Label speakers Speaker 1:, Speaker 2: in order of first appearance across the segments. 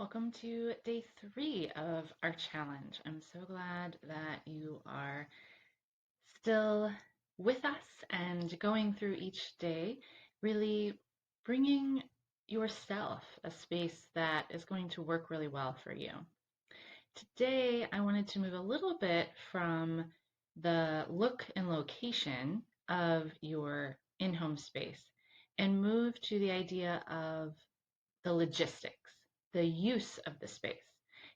Speaker 1: Welcome to day 3 of our challenge. I'm so glad that you are still with us and going through each day, really bringing yourself a space that is going to work really well for you. Today, I wanted to move a little bit from the look and location of your in-home space and move to the idea of the logistics, the use of the space.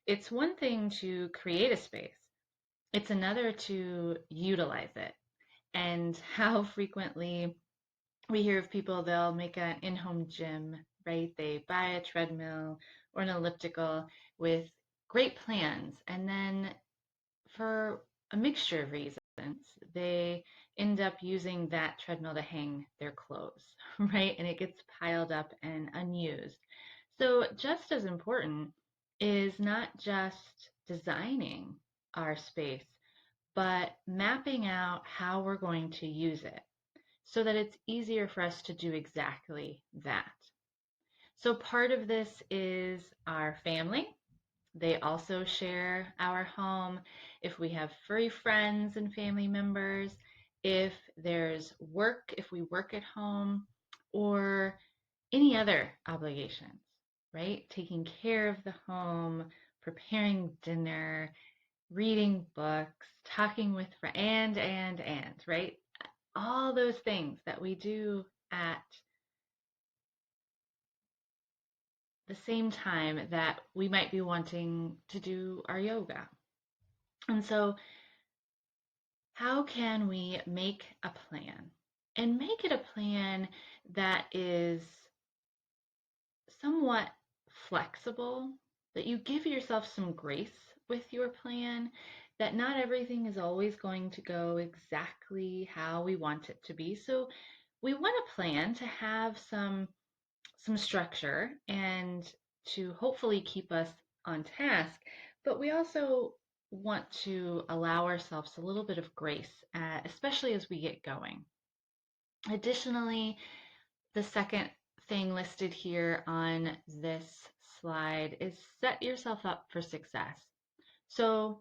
Speaker 1: It's one thing to create a space, it's another to utilize it. And how frequently we hear of people, they'll make an in home gym, right? They buy a treadmill or an elliptical with great plans. And then, for a mixture of reasons, they end up using that treadmill to hang their clothes, right? And it gets piled up and unused. So, just as important is not just designing our space, but mapping out how we're going to use it so that it's easier for us to do exactly that. So, part of this is our family. They also share our home. If we have furry friends and family members, if there's work, if we work at home, or any other obligations, right? Taking care of the home, preparing dinner, reading books, talking with friends, and, right? All those things that we do at the same time that we might be wanting to do our yoga. And so, how can we make a plan? And make it a plan that is somewhat flexible, that you give yourself some grace with your plan, that not everything is always going to go exactly how we want it to be. So we want a plan to have some structure and to hopefully keep us on task, but we also want to allow ourselves a little bit of grace, especially as we get going. Additionally, the second thing listed here on this slide is set yourself up for success. So,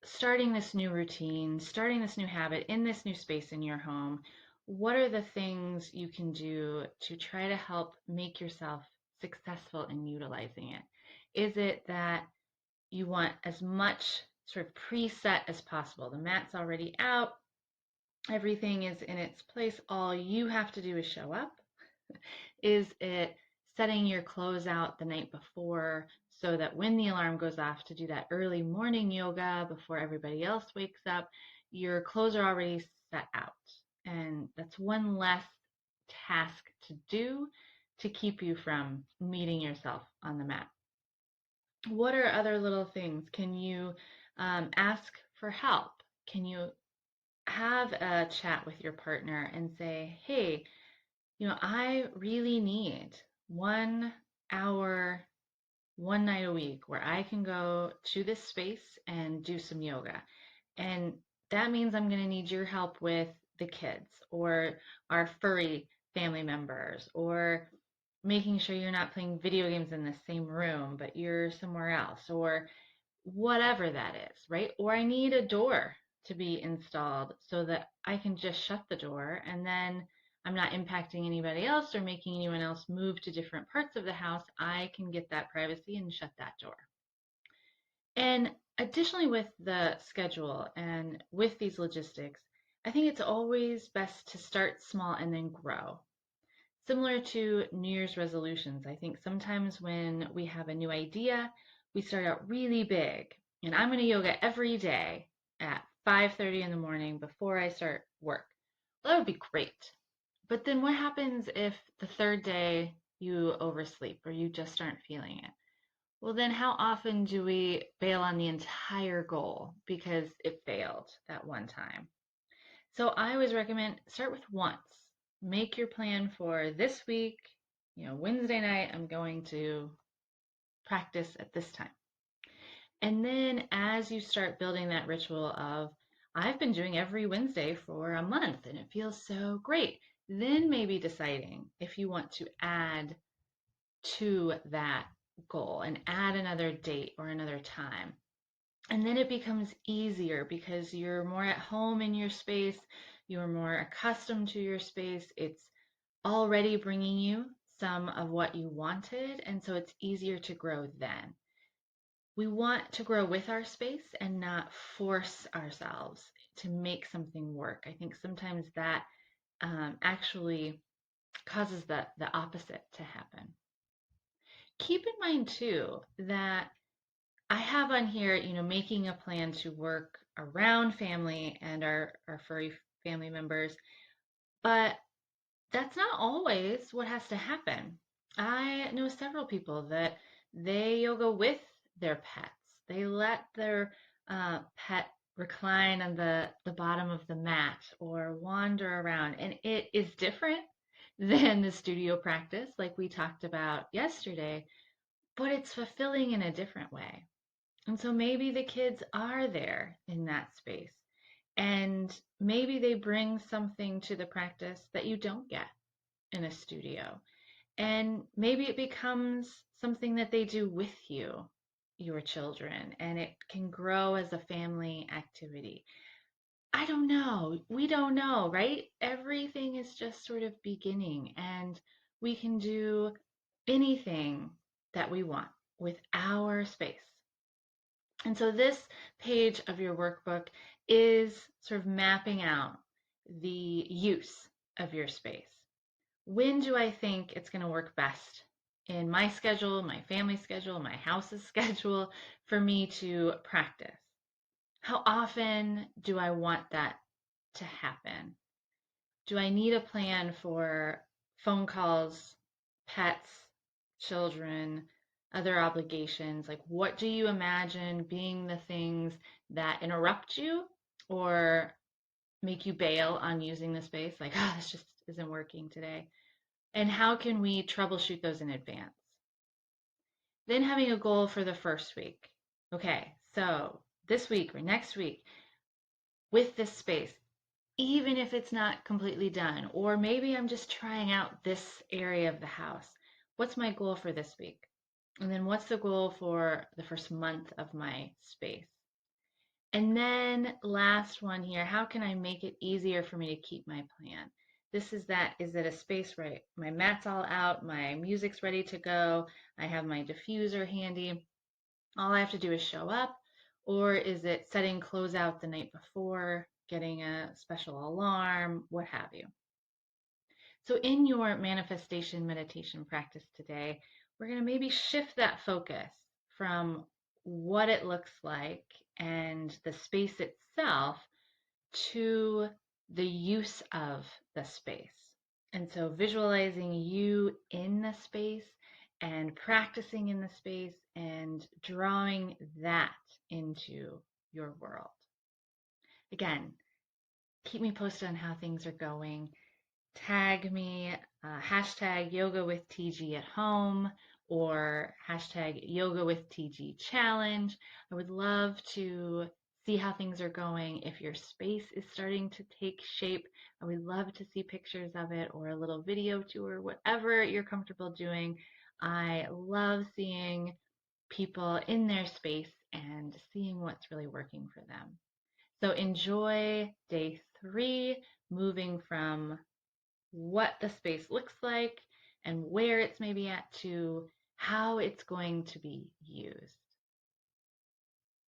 Speaker 1: starting this new routine, starting this new habit in this new space in your home, what are the things you can do to try to help make yourself successful in utilizing it? Is it that you want as much sort of preset as possible? The mat's already out, everything is in its place, all you have to do is show up? Is it setting your clothes out the night before so that when the alarm goes off to do that early morning yoga before everybody else wakes up, your clothes are already set out? And that's one less task to do to keep you from meeting yourself on the mat. What are other little things? Can you ask for help? Can you have a chat with your partner and say, hey, I really need 1 hour, one night a week where I can go to this space and do some yoga. And that means I'm going to need your help with the kids or our furry family members, or making sure you're not playing video games in the same room, but you're somewhere else, or whatever that is, right? Or I need a door to be installed so that I can just shut the door and then I'm not impacting anybody else or making anyone else move to different parts of the house. I can get that privacy and shut that door. And additionally, with the schedule and with these logistics, I think it's always best to start small and then grow. Similar to New Year's resolutions, I think sometimes when we have a new idea, we start out really big. And I'm going to yoga every day at 5:30 in the morning before I start work. Well, that would be great. But then what happens if the third day you oversleep or you just aren't feeling it? Well, then how often do we bail on the entire goal because it failed that one time? So I always recommend start with once. Make your plan for this week. Wednesday night, I'm going to practice at this time. And then as you start building that ritual of, I've been doing every Wednesday for a month and it feels so great, then maybe deciding if you want to add to that goal and add another date or another time. And then it becomes easier because you're more at home in your space, you're more accustomed to your space. It's already bringing you some of what you wanted, and so it's easier to grow then. We want to grow with our space and not force ourselves to make something work. I think sometimes that actually causes the opposite to happen. Keep in mind too that I have on here, making a plan to work around family and our furry family members, but that's not always what has to happen. I know several people that they yoga with their pets. They let their pet recline on the bottom of the mat or wander around, and it is different than the studio practice like we talked about yesterday, but it's fulfilling in a different way. And so maybe the kids are there in that space, and maybe they bring something to the practice that you don't get in a studio. And maybe it becomes something that they do with you, your children, and it can grow as a family activity. I don't know. We don't know, right? Everything is just sort of beginning, and we can do anything that we want with our space. And so this page of your workbook is sort of mapping out the use of your space. When do I think it's going to work best in my schedule, my family schedule, my house's schedule for me to practice? How often do I want that to happen? Do I need a plan for phone calls, pets, children, other obligations? Like, what do you imagine being the things that interrupt you or make you bail on using the space? Like, oh, this just isn't working today. And how can we troubleshoot those in advance? Then having a goal for the first week. Okay, so this week or next week with this space, even if it's not completely done, or maybe I'm just trying out this area of the house. What's my goal for this week? And then what's the goal for the first month of my space? And then last one here, how can I make it easier for me to keep my plan? Is it a space right? My mat's all out, my music's ready to go, I have my diffuser handy. All I have to do is show up, or is it setting closeout the night before, getting a special alarm, what have you? So in your manifestation meditation practice today, we're going to maybe shift that focus from what it looks like and the space itself to the use of the space. And so visualizing you in the space and practicing in the space and drawing that into your world. Again, keep me posted on how things are going. Tag me, hashtag yoga with TG at home or hashtag yoga with TG challenge. I would love to see how things are going. If your space is starting to take shape, I would love to see pictures of it or a little video tour, whatever you're comfortable doing. I love seeing people in their space and seeing what's really working for them. So enjoy day 3, moving from what the space looks like and where it's maybe at to how it's going to be used.